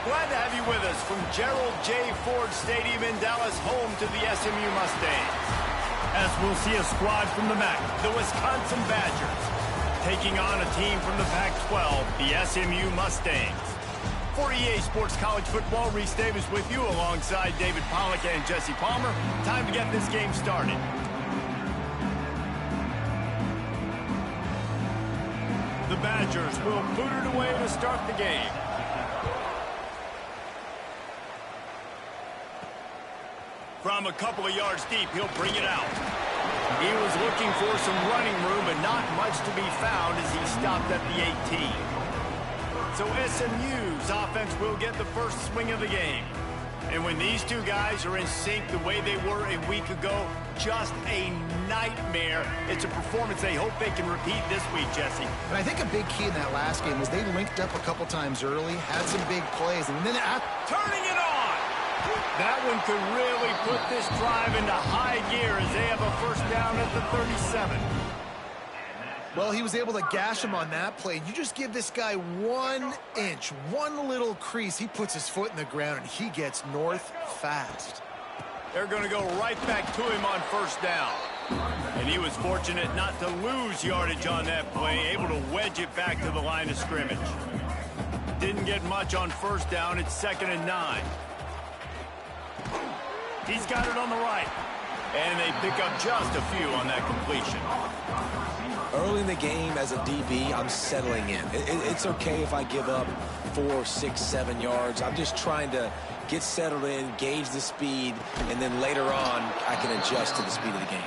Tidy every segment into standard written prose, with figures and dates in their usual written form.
Glad to have you with us from Gerald J. Ford Stadium in Dallas, home to the SMU Mustangs. As we'll see a squad from the MAC, the Wisconsin Badgers, taking on a team from the Pac-12, the SMU Mustangs. For EA Sports College Football, Reese Davis with you alongside David Pollack and Jesse Palmer. Time to get this game started. The Badgers will boot it away to start the game. From a couple of yards deep, he'll bring it out. He was looking for some running room, but not much to be found as he stopped at the 18. So SMU's offense will get the first swing of the game. And when these two guys are in sync the way they were a week ago, just a nightmare. It's a performance they hope they can repeat this week, Jesse. And I think a big key in that last game was they linked up a couple times early, had some big plays, and then turning it on! That one could really put this drive into high gear as they have a first down at the 37. Well, he was able to gash him on that play. You just give this guy 1 inch, one little crease, he puts his foot in the ground, and he gets north fast. They're going to go right back to him on first down. And he was fortunate not to lose yardage on that play, able to wedge it back to the line of scrimmage. Didn't get much on first down. It's 2nd and 9. He's got it on the right. And they pick up just a few on that completion. Early in the game, as a DB, I'm settling in. It's okay if I give up 4, 6, 7 yards. I'm just trying to get settled in, gauge the speed, and then later on, I can adjust to the speed of the game.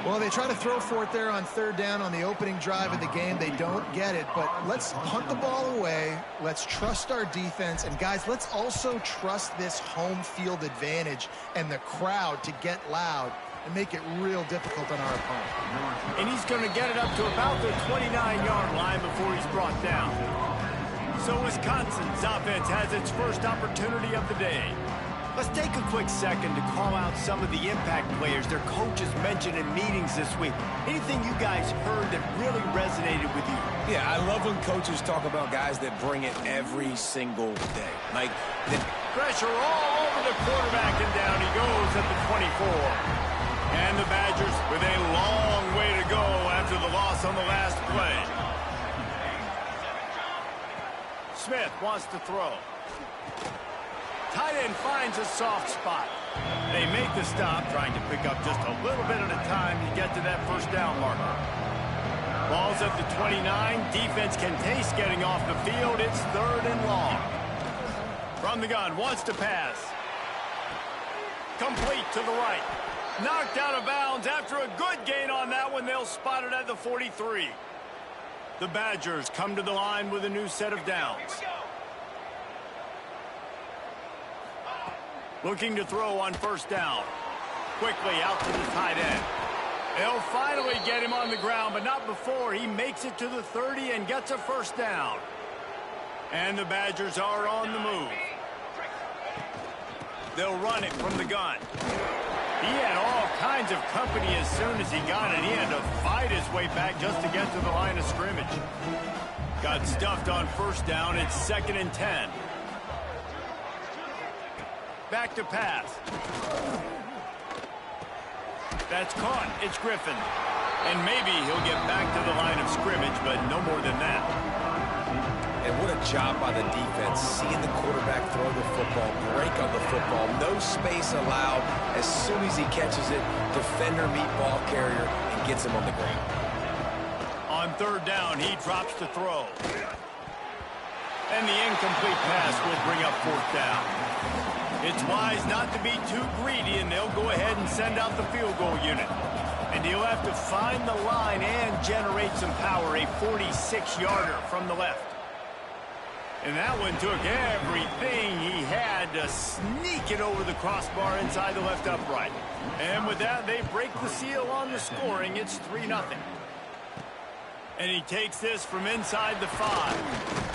Well, they try to throw for it there on third down on the opening drive of the game. They don't get it, but let's punt the ball away. Let's trust our defense. And, guys, let's also trust this home field advantage and the crowd to get loud and make it real difficult on our opponent. And he's going to get it up to about the 29-yard line before he's brought down. So Wisconsin's offense has its first opportunity of the day. Let's take a quick second to call out some of the impact players their coaches mentioned in meetings this week. Anything you guys heard that really resonated with you? Yeah, I love when coaches talk about guys that bring it every single day. Like, pressure all over the quarterback, and down he goes at the 24. And the Badgers with a long way to go after the loss on the last play. Smith wants to throw. Tight end finds a soft spot. They make the stop, trying to pick up just a little bit at a time to get to that first down marker. Ball's at the 29. Defense can taste getting off the field. It's 3rd and long. From the gun, wants to pass. Complete to the right. Knocked out of bounds after a good gain on that one. They'll spot it at the 43. The Badgers come to the line with a new set of downs. Looking to throw on first down. Quickly out to the tight end. They'll finally get him on the ground, but not before he makes it to the 30 and gets a first down. And the Badgers are on the move. They'll run it from the gun. He had all kinds of company as soon as he got it. He had to fight his way back just to get to the line of scrimmage. Got stuffed on first down. It's 2nd and 10. Back to pass. That's caught. It's Griffin. And maybe he'll get back to the line of scrimmage, but no more than that. And what a job by the defense, seeing the quarterback throw the football, break on the football, no space allowed. As soon as he catches it, defender meet ball carrier and gets him on the ground. On third down, he drops to throw. And the incomplete pass will bring up fourth down. It's wise not to be too greedy, and they'll go ahead and send out the field goal unit. And he'll have to find the line and generate some power, a 46-yarder from the left. And that one took everything he had to sneak it over the crossbar inside the left upright. And with that, they break the seal on the scoring. It's 3-0. And he takes this from inside the 5.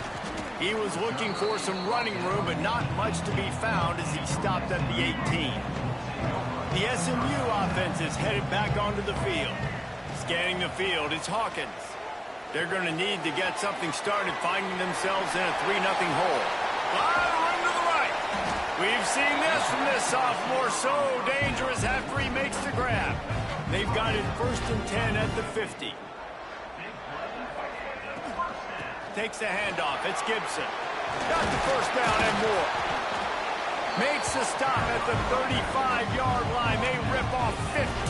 He was looking for some running room, but not much to be found as he stopped at the 18. The SMU offense is headed back onto the field. Scanning the field, it's Hawkins. They're going to need to get something started, finding themselves in a 3-0 hole. we've seen this from this sophomore. So dangerous after he makes the grab. They've got it 1st and 10 at the 50. Takes the handoff. It's Gibson. Got the first down and more. Makes the stop at the 35-yard line. They rip off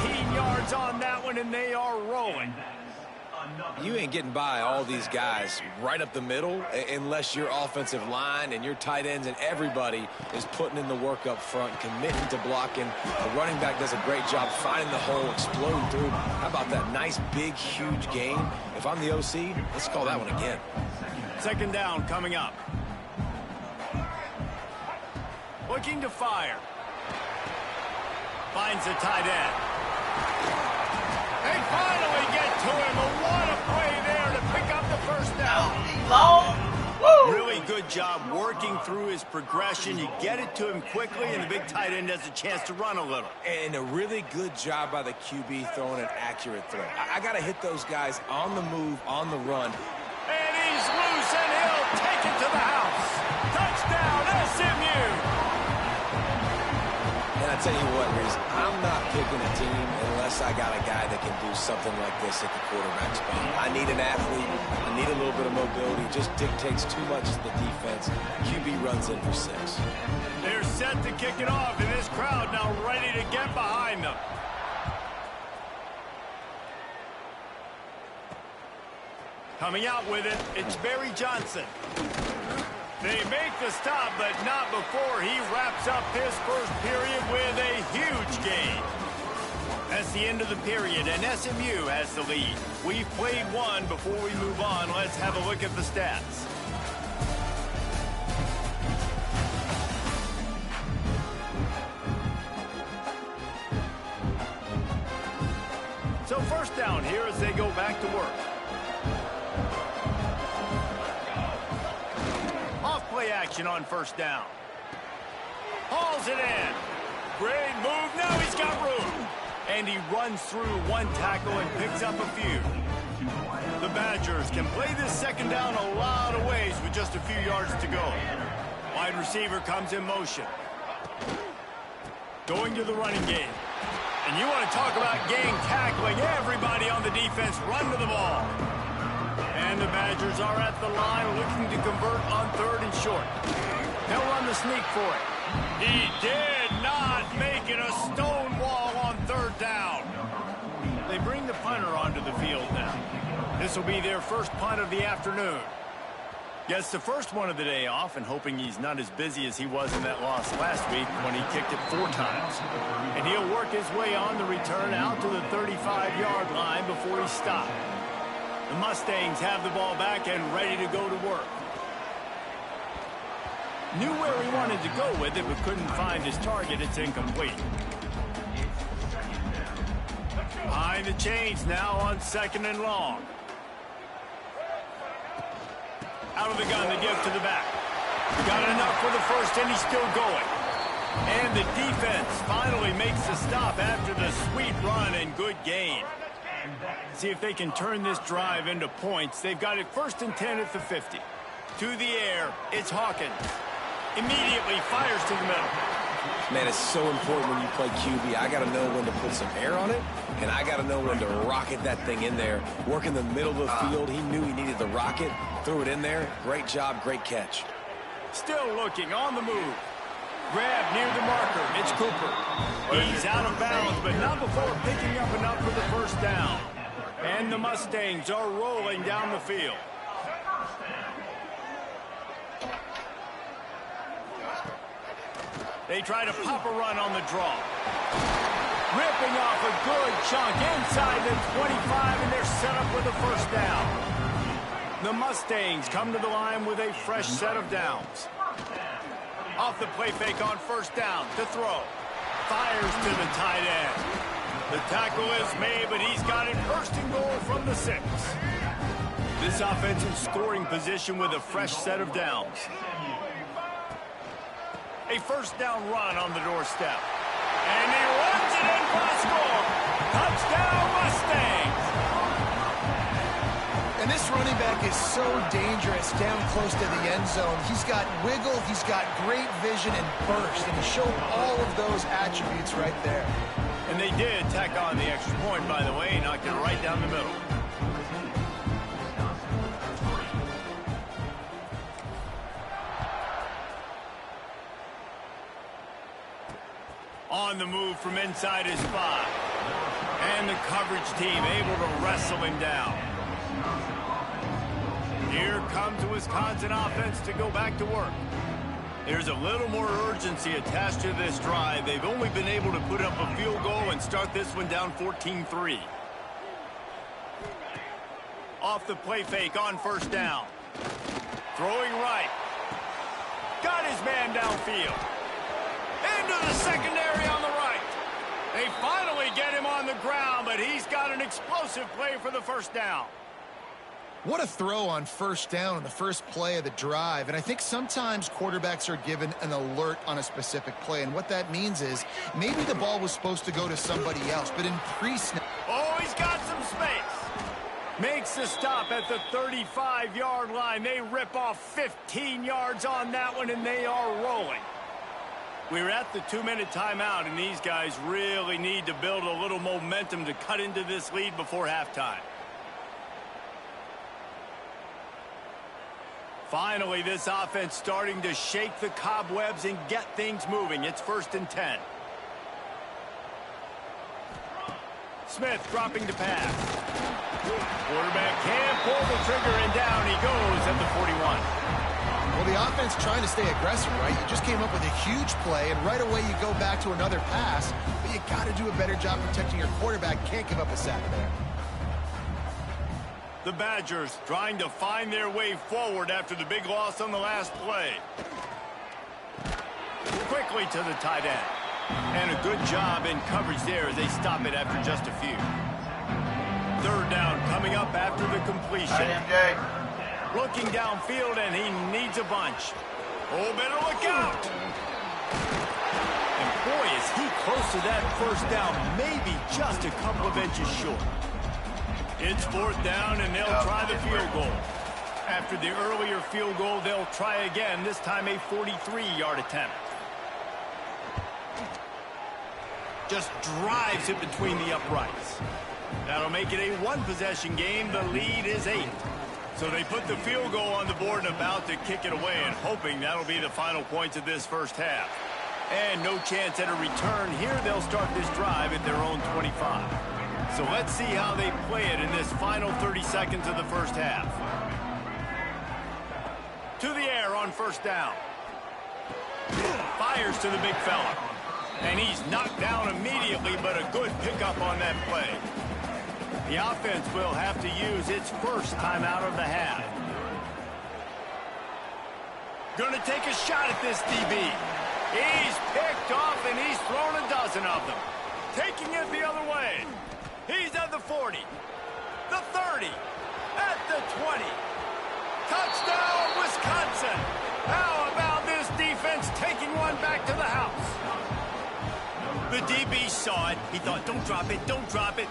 15 yards on that one, and they are rolling. You ain't getting by all these guys right up the middle unless your offensive line and your tight ends and everybody is putting in the work up front, committing to blocking. The running back does a great job finding the hole, exploding through. How about that nice, big, huge gain? If I'm the OC, let's call that one again. 2nd down coming up. Looking to fire. Finds the tight end. They finally get to him. What a play there to pick up the first down. Really good job working through his progression. You get it to him quickly, and the big tight end has a chance to run a little. And a really good job by the QB throwing an accurate throw. I got to hit those guys on the move, on the run. And he's loose, and he'll take it to the house. Touchdown, SMU. And I tell you what, Reese, I'm not picking a team unless I got a guy that can do something like this at the quarterback spot. I need an athlete. I need a little bit of mobility. Just dictates too much to the defense. QB runs in for 6. They're set to kick it off, and this crowd now ready to get behind them. Coming out with it, it's Barry Johnson. They make the stop, but not before he wraps up this first period with a huge gain. That's the end of the period, and SMU has the lead. We've played one. Before we move on, let's have a look at the stats. So 1st down here as they go back to work. Play action on 1st down. Hauls it in. Great move. Now he's got room. And he runs through one tackle and picks up a few. The Badgers can play this 2nd down a lot of ways with just a few yards to go. Wide receiver comes in motion. Going to the running game. And you want to talk about gang tackling. Everybody on the defense run to the ball. And the Badgers are at the line looking to convert on 3rd and short. They'll run the sneak for it. He did not make it a stone wall on 3rd down. They bring the punter onto the field now. This will be their first punt of the afternoon. Gets the first one of the day off and hoping he's not as busy as he was in that loss last week when he kicked it 4 times. And he'll work his way on the return out to the 35-yard line before he stopped. The Mustangs have the ball back and ready to go to work. Knew where he wanted to go with it, but couldn't find his target. It's incomplete. Behind the chains now on 2nd and long. Out of the gun, they give to the back. Got enough for the first, and he's still going. And the defense finally makes the stop after the sweet run and good gain. See if they can turn this drive into points. They've got it 1st and 10 at the 50. To the air, it's Hawkins. Immediately fires to the middle. Man, it's so important when you play QB. I got to know when to put some air on it, and I got to know when to rocket that thing in there. Work in the middle of the field. He knew he needed the rocket. Threw it in there. Great job, great catch. Still looking on the move. Grab near the marker. It's Cooper. He's out of bounds, but not before picking up enough for the first down. And the Mustangs are rolling down the field. They try to pop a run on the draw. Ripping off a good chunk inside the 25, and they're set up with a first down. The Mustangs come to the line with a fresh set of downs. Off the play fake on 1st down to throw. Fires to the tight end. The tackle is made, but he's got it 1st and goal from the 6. This offensive scoring position with a fresh set of downs. A 1st down run on the doorstep. And he runs it in for a score. Touchdown, Mustangs. And this running back is so dangerous down close to the end zone. He's got wiggle, he's got great vision and burst, and he showed all of those attributes right there. And they did tack on the extra point, by the way, knocked it right down the middle. On the move from inside his spot. And the coverage team able to wrestle him down. Here comes the Wisconsin offense to go back to work. There's a little more urgency attached to this drive. They've only been able to put up a field goal and start this one down 14-3. Off the play fake on first down. Throwing right. Got his man downfield. Into the secondary on the right. They finally get him on the ground, but he's got an explosive play for the first down. What a throw on first down on the first play of the drive. And I think sometimes quarterbacks are given an alert on a specific play. And what that means is maybe the ball was supposed to go to somebody else, but in pre-snap. Oh, he's got some space. Makes the stop at the 35-yard line. They rip off 15 yards on that one, and they are rolling. We're at the 2-minute timeout, and these guys really need to build a little momentum to cut into this lead before halftime. Finally, this offense starting to shake the cobwebs and get things moving. It's 1st and 10. Smith dropping to pass. Quarterback can't pull the trigger, and down he goes at the 41. Well, the offense trying to stay aggressive, right? You just came up with a huge play, and right away you go back to another pass, but you got to do a better job protecting your quarterback. Can't give up a sack there. The Badgers trying to find their way forward after the big loss on the last play. Quickly to the tight end. And a good job in coverage there as they stop it after just a few. 3rd down coming up after the completion. Looking downfield, and he needs a bunch. Oh, better look out. And boy, is he close to that first down, maybe just a couple of inches short. It's 4th down, and they'll try the field goal. After the earlier field goal, they'll try again, this time a 43-yard attempt. Just drives it between the uprights. That'll make it a one-possession game. The lead is 8. So they put the field goal on the board and about to kick it away, and hoping that'll be the final points of this first half. And no chance at a return here. They'll start this drive at their own 25. So let's see how they play it in this final 30 seconds of the first half. To the air on first down. Fires to the big fella. And he's knocked down immediately, but a good pickup on that play. The offense will have to use its first timeout of the half. Going to take a shot at this DB. He's picked off, and he's thrown a dozen of them. Taking it the other way. He's at the 40, the 30, at the 20. Touchdown, Wisconsin. How about this defense taking one back to the house? The DB saw it. He thought, don't drop it,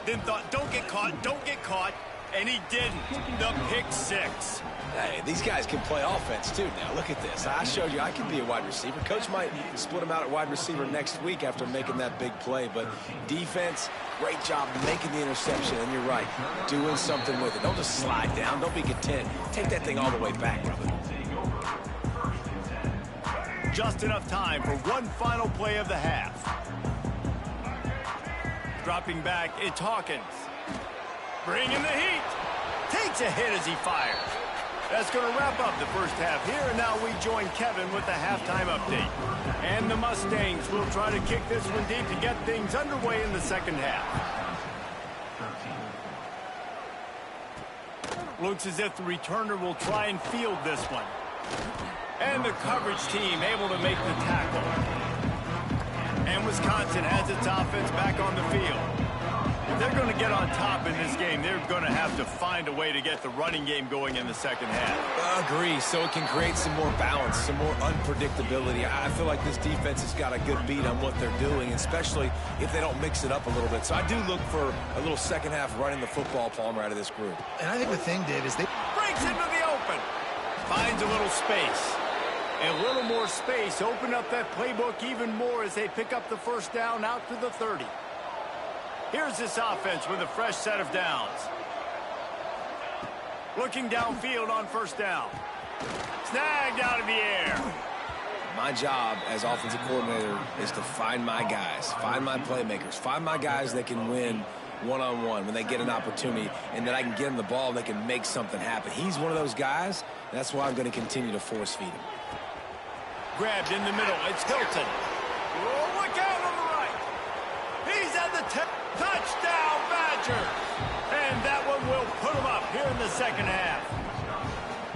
then thought, don't get caught, and he didn't. The pick 6. Hey, these guys can play offense, too, now. Look at this. I showed you I can be a wide receiver. Coach might split him out at wide receiver next week after making that big play. But defense, great job making the interception. And you're right, doing something with it. Don't just slide down. Don't be content. Take that thing all the way back, brother. Just enough time for one final play of the half. Dropping back, it's Hawkins. Bringing the heat. Takes a hit as he fires. That's going to wrap up the first half here, and now we join Kevin with the halftime update. And the Mustangs will try to kick this one deep to get things underway in the second half. Looks as if the returner will try and field this one. And the coverage team able to make the tackle. And Wisconsin has its offense back on the field. If they're going to get on top in this game, they're going to have to find a way to get the running game going in the second half. Agree, so it can create some more balance, some more unpredictability. I feel like this defense has got a good beat on what they're doing, especially if they don't mix it up a little bit. So I do look for a little second half running the football, Palmer, out of this group. And I think the thing, Dave, is they breaks into the open. Finds a little space. A little more space. Open up that playbook even more as they pick up the first down out to the 30. Here's this offense with a fresh set of downs. Looking downfield on first down. Snagged out of the air. My job as offensive coordinator is to find my guys, find my playmakers, find my guys that can win one-on-one when they get an opportunity, and that I can get them the ball and they can make something happen. He's one of those guys. That's why I'm going to continue to force feed him. Grabbed in the middle. It's Hilton. Oh, look out on the right. He's at the touchdown, Badgers. And that one will put him up here in the second half.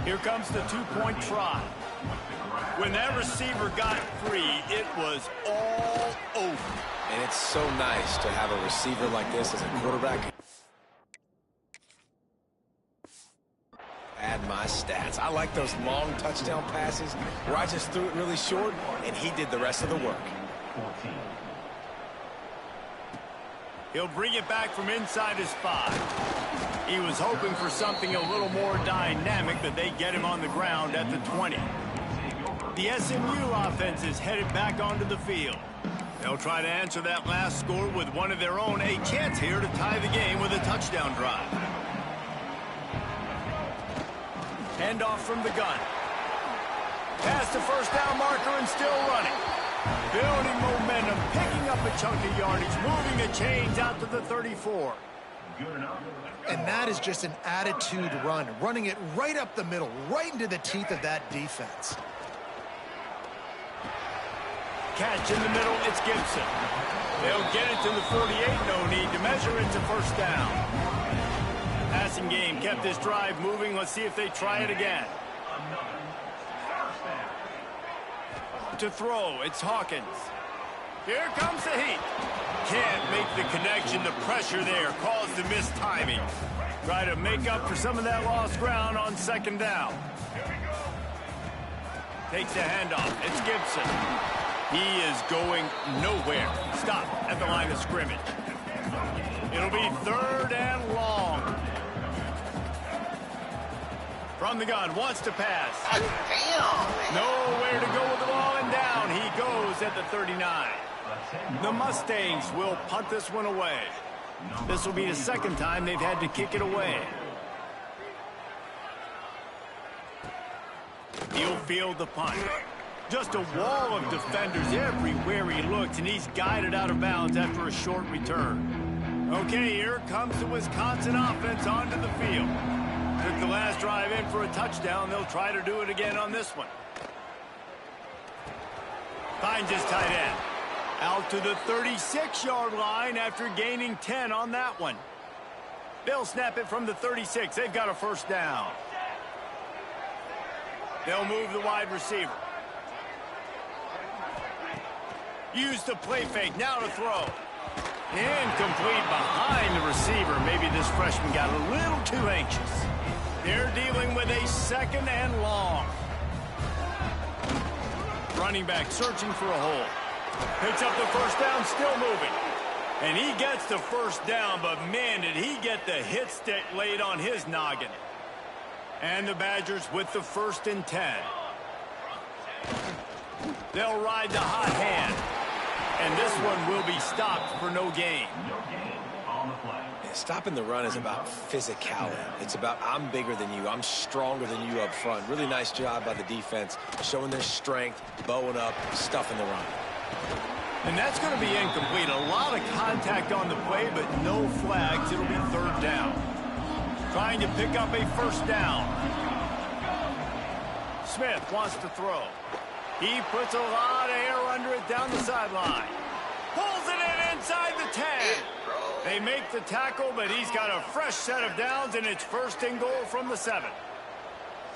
Here comes the two-point try. When that receiver got free, it was all over. And it's so nice to have a receiver like this as a quarterback. Add my stats. I like those long touchdown passes where I just threw it really short and he did the rest of the work. He'll bring it back from inside his 5. He was hoping for something a little more dynamic, but they get him on the ground at the 20. The SMU offense is headed back onto the field. They'll try to answer that last score with one of their own. A chance here to tie the game with a touchdown drive. Handoff from the gun. Past the first down marker and still running. Building momentum, picking up a chunk of yardage, moving the chains out to the 34. And that is just an attitude run, running it right up the middle, right into the teeth of that defense. Catch in the middle, it's Gibson. They'll get it to the 48, no need to measure it to first down. Passing game kept this drive moving. Let's see if they try it again. To throw, it's Hawkins. Here comes the heat. Can't make the connection. The pressure there caused the missed timing. Try to make up for some of that lost ground on second down. Takes the handoff. It's Gibson. He is going nowhere. Stop at the line of scrimmage. It'll be third and long. From the gun, wants to pass. Nowhere to go with the ball, and down he goes at the 39. The Mustangs will punt this one away. This will be the second time they've had to kick it away. He'll field the punt. Just a wall of defenders everywhere he looks, and he's guided out of bounds after a short return. Okay, here comes the Wisconsin offense onto the field. Took the last drive in for a touchdown. They'll try to do it again on this one. Finds his tight end. Out to the 36-yard line after gaining 10 on that one. They'll snap it from the 36. They've got a first down. They'll move the wide receiver. Use the play fake. Now to throw. Incomplete behind the receiver. Maybe this freshman got a little too anxious. They're dealing with a second and long. Running back searching for a hole. Picks up the first down, still moving. And he gets the first down, but man, did he get the hit stick laid on his noggin. And the Badgers with the 1st and 10. They'll ride the hot hand. And this one will be stopped for no gain. Stopping the run is about physicality. It's about I'm bigger than you. I'm stronger than you up front. Really nice job by the defense, showing their strength, bowing up, stuffing the run. And that's going to be incomplete. A lot of contact on the play, but no flags. It'll be third down. Trying to pick up a first down. Smith wants to throw. He puts a lot of air under it down the sideline. Pulls it in inside the 10. They make the tackle, but he's got a fresh set of downs, and it's 1st and goal from the 7.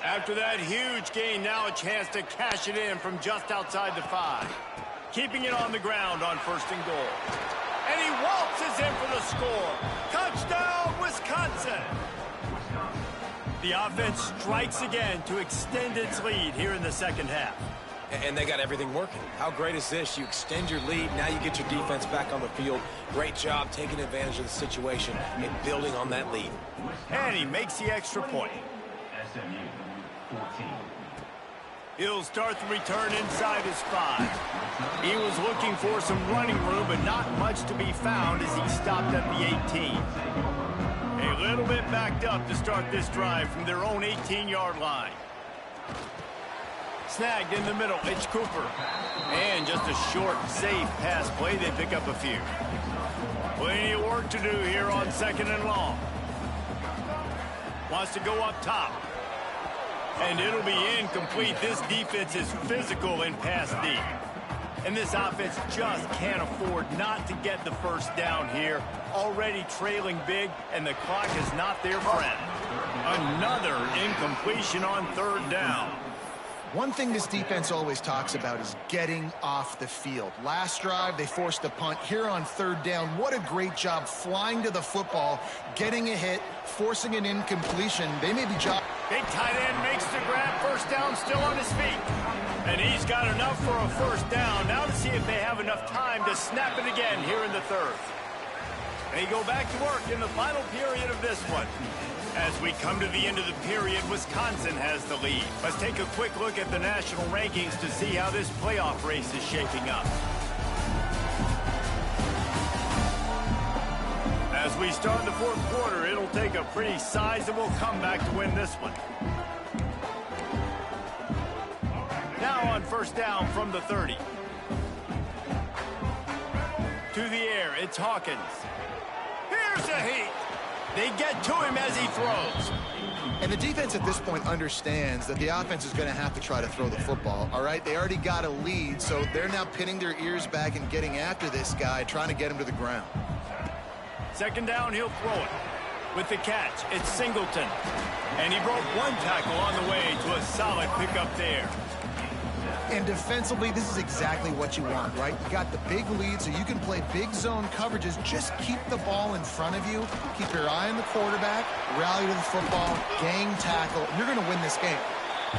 After that huge gain, now a chance to cash it in from just outside the 5. Keeping it on the ground on 1st and goal. And he waltzes in for the score. Touchdown, Wisconsin. The offense strikes again to extend its lead here in the second half. And they got everything working. How great is this? You extend your lead. Now you get your defense back on the field. Great job taking advantage of the situation and building on that lead. And he makes the extra point. SMU 14. He'll start the return inside his 5. He was looking for some running room, but not much to be found as he stopped at the 18. A little bit backed up to start this drive from their own 18-yard line. Snagged in the middle, it's Cooper. And just a short, safe pass play, they pick up a few. Plenty of work to do here on 2nd and long. Wants to go up top. And it'll be incomplete. This defense is physical in pass deep. And this offense just can't afford not to get the first down here. Already trailing big, and the clock is not their friend. Another incompletion on 3rd down. One thing this defense always talks about is getting off the field. Last drive, they forced a punt. Here on 3rd down, what a great job flying to the football, getting a hit, forcing an incompletion. They may be Big tight end makes the grab. First down, still on his feet. And he's got enough for a first down. Now to see if they have enough time to snap it again here in the 3rd. They go back to work in the final period of this one. As we come to the end of the period, Wisconsin has the lead. Let's take a quick look at the national rankings to see how this playoff race is shaping up. As we start the 4th quarter, it'll take a pretty sizable comeback to win this one. Now on 1st down from the 30. To the air, it's Hawkins. Here's a heat. They get to him as he throws. And the defense at this point understands that the offense is going to have to try to throw the football, all right? They already got a lead, so they're now pinning their ears back and getting after this guy, trying to get him to the ground. 2nd down, he'll throw it. With the catch, it's Singleton. And he broke one tackle on the way to a solid pickup there. And defensively, this is exactly what you want, right? You got the big lead, so you can play big zone coverages. Just keep the ball in front of you. Keep your eye on the quarterback. Rally to the football. Gang tackle. You're going to win this game.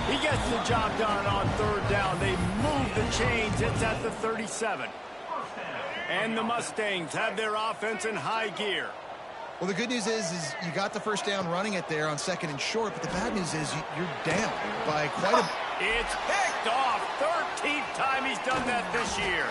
He gets the job done on 3rd down. They move the chains. It's at the 37. And the Mustangs have their offense in high gear. Well, the good news is you got the first down running it there on 2nd and short, but the bad news is you're down by quite a... It's picked off. 13th time he's done that this year.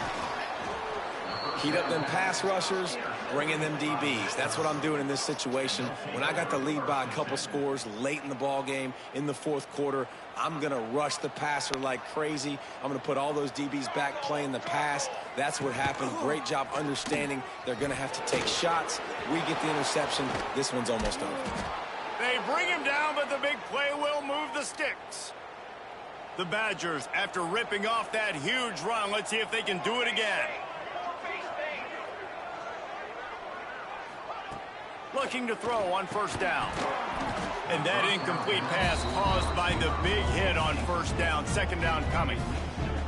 Heat up them pass rushers, bring in them DBs. That's what I'm doing in this situation. When I got the lead by a couple scores late in the ball game in the 4th quarter, I'm going to rush the passer like crazy. I'm going to put all those DBs back playing the pass. That's what happened. Great job understanding they're going to have to take shots. We get the interception. This one's almost over. They bring him down, but the big play will move the sticks. The Badgers, after ripping off that huge run, let's see if they can do it again. Looking to throw on 1st down. And that incomplete pass caused by the big hit on 1st down. 2nd down coming.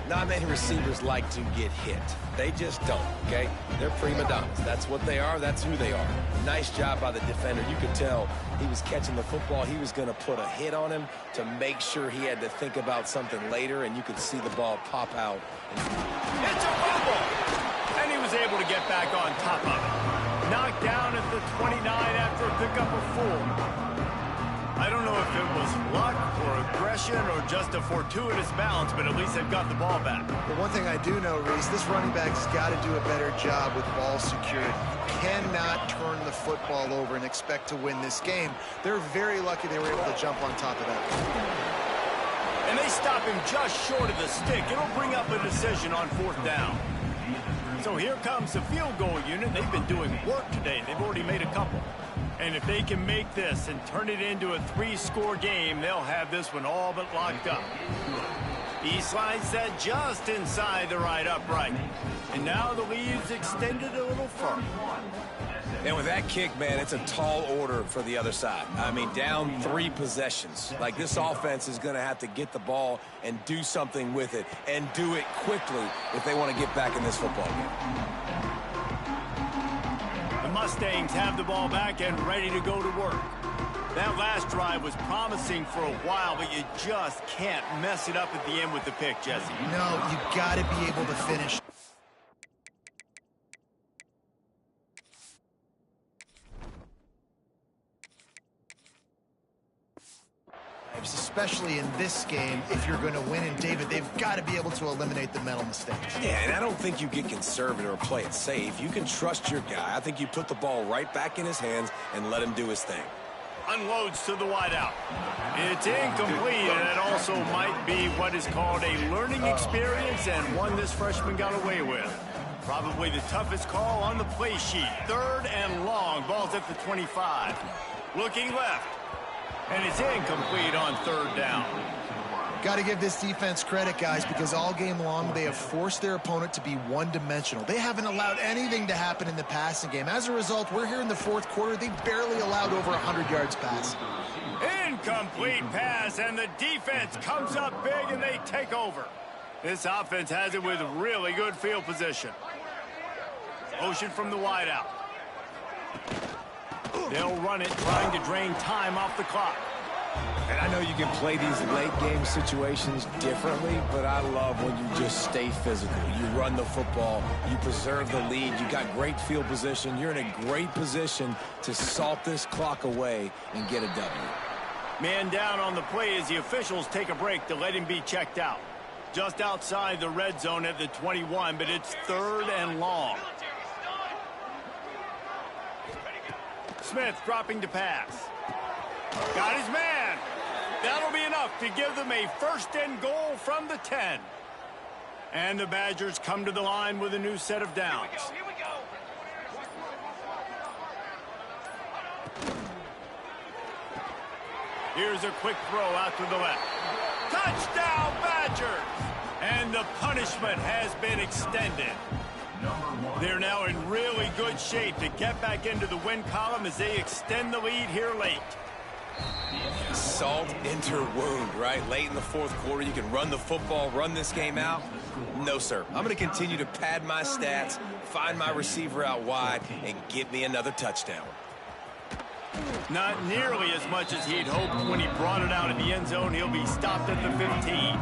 Not many receivers like to get hit. They just don't, okay? They're prima donnas. That's what they are. That's who they are. Nice job by the defender. You could tell he was catching the football. He was going to put a hit on him to make sure he had to think about something later, and you could see the ball pop out. It's a fumble! And he was able to get back on top of it. Knocked down at the 29 after a pickup of 4. I don't know if it was luck or aggression or just a fortuitous bounce, but at least they've got the ball back. But one thing I do know, Reese, this running back's got to do a better job with ball security. Cannot turn the football over and expect to win this game. They're very lucky they were able to jump on top of that. And they stop him just short of the stick. It'll bring up a decision on 4th down. So here comes the field goal unit. They've been doing work today. They've already made a couple. And if they can make this and turn it into a 3-score game, they'll have this one all but locked up. He slides that just inside the right upright. And now the lead's extended a little further. And with that kick, man, it's a tall order for the other side. I mean, down 3 possessions. Like, this offense is going to have to get the ball and do something with it, and do it quickly if they want to get back in this football game. Mustangs have the ball back and ready to go to work. That last drive was promising for a while, but you just can't mess it up at the end with the pick, Jesse. No, you got to be able to finish. Especially in this game, if you're going to win. And David, they've got to be able to eliminate the mental mistakes. Yeah, and I don't think you get conservative or play it safe. You can trust your guy. I think you put the ball right back in his hands and let him do his thing. Unloads to the wideout. It's incomplete, and it also might be what is called a learning experience, and one this freshman got away with. Probably the toughest call on the play sheet. 3rd and long. Ball's at the 25. Looking left. And it's incomplete on 3rd down. Got to give this defense credit, guys, because all game long they have forced their opponent to be one-dimensional. They haven't allowed anything to happen in the passing game. As a result, we're here in the 4th quarter. They barely allowed over 100 yards passing. Incomplete pass, and the defense comes up big, and they take over. This offense has it with really good field position. Motion from the wideout. They'll run it, trying to drain time off the clock. And I know you can play these late-game situations differently, but I love when you just stay physical. You run the football, you preserve the lead, you got great field position. You're in a great position to salt this clock away and get a W. Man down on the play as the officials take a break to let him be checked out. Just outside the red zone at the 21, but it's 3rd and long. Smith dropping to pass. Got his man. That'll be enough to give them a 1st and goal from the 10. And the Badgers come to the line with a new set of downs. Here we go. Here's a quick throw out to the left. Touchdown, Badgers! And the punishment has been extended. They're now in really good shape to get back into the win column as they extend the lead here late. Salt into wound, right? Late in the 4th quarter, you can run the football, run this game out. No, sir. I'm going to continue to pad my stats, find my receiver out wide, and get me another touchdown. Not nearly as much as he'd hoped when he brought it out in the end zone. He'll be stopped at the 15.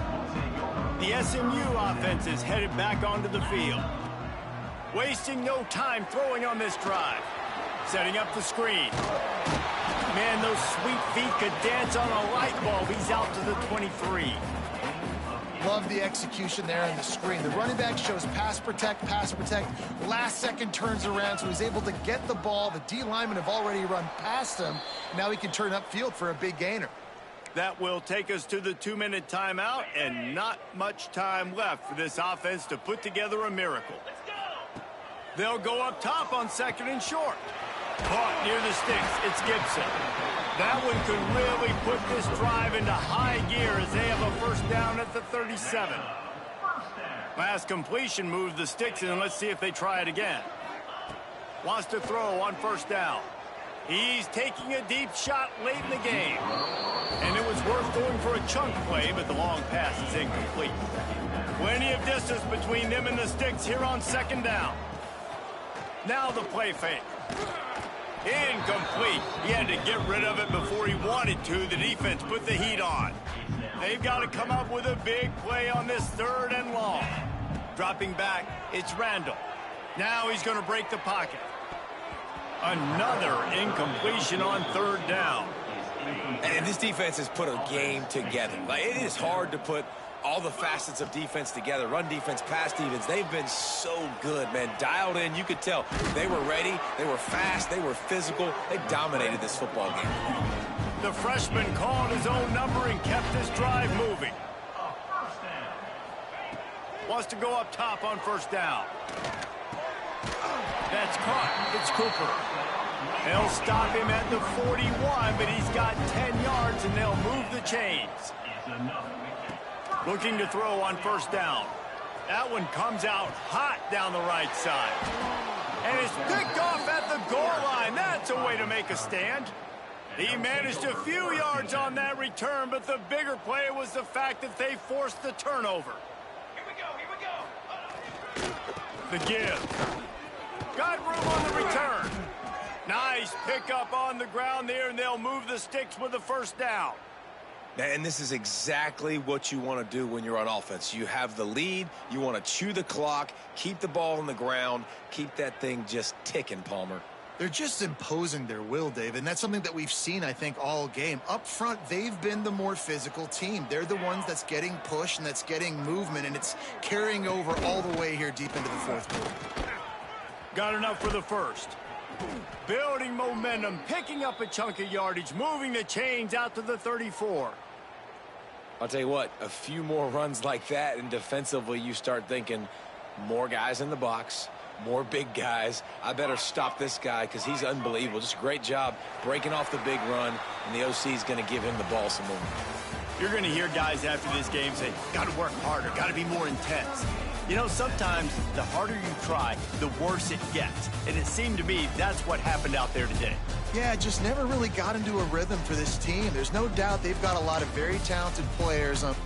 The SMU offense is headed back onto the field. Wasting no time throwing on this drive. Setting up the screen. Man, those sweet feet could dance on a light bulb. He's out to the 23. Love the execution there on the screen. The running back shows pass protect, last second turns around, so he's able to get the ball. The D linemen have already run past him. Now he can turn upfield for a big gainer. That will take us to the 2-minute timeout, and not much time left for this offense to put together a miracle. They'll go up top on 2nd and short. Caught near the sticks. It's Gibson. That one could really put this drive into high gear as they have a 1st down at the 37. Last completion moved the sticks, and let's see if they try it again. Wants to throw on 1st down. He's taking a deep shot late in the game. And it was worth going for a chunk play, but the long pass is incomplete. Plenty of distance between them and the sticks here on 2nd down. Now the play fake. Incomplete. He had to get rid of it before he wanted to. The defense put the heat on. They've got to come up with a big play on this 3rd and long. Dropping back, it's Randall. Now he's going to break the pocket. Another incompletion on 3rd down. And this defense has put a game together. Like, it is hard to put all the facets of defense together. Run defense, pass defense. They've been so good, man. Dialed in. You could tell they were ready. They were fast. They were physical. They dominated this football game. The freshman called his own number and kept this drive moving. Wants to go up top on 1st down. That's caught. It's Cooper. They'll stop him at the 41, but he's got 10 yards, and they'll move the chains. Looking to throw on 1st down. That one comes out hot down the right side. And it's picked off at the goal line. That's a way to make a stand. He managed a few yards on that return, but the bigger play was the fact that they forced the turnover. Here we go. The give. Got room on the return. Nice pickup on the ground there, and they'll move the sticks with the first down. And this is exactly what you want to do when you're on offense. You have the lead. You want to chew the clock, keep the ball on the ground, keep that thing just ticking, Palmer. They're just imposing their will, Dave, and that's something that we've seen, I think, all game. Up front, they've been the more physical team. They're the ones that's getting pushed and that's getting movement, and it's carrying over all the way here deep into the fourth quarter. Got enough for the first. Building momentum, picking up a chunk of yardage, moving the chains out to the 34. I'll tell you what, a few more runs like that, and defensively you start thinking more guys in the box, more big guys. I better stop this guy because he's unbelievable. Just a great job breaking off the big run, and the OC is going to give him the ball some more. You're going to hear guys after this game say, got to work harder, got to be more intense. You know, sometimes the harder you try, the worse it gets. And it seemed to me that's what happened out there today. Yeah, just never really got into a rhythm for this team. There's no doubt they've got a lot of very talented players on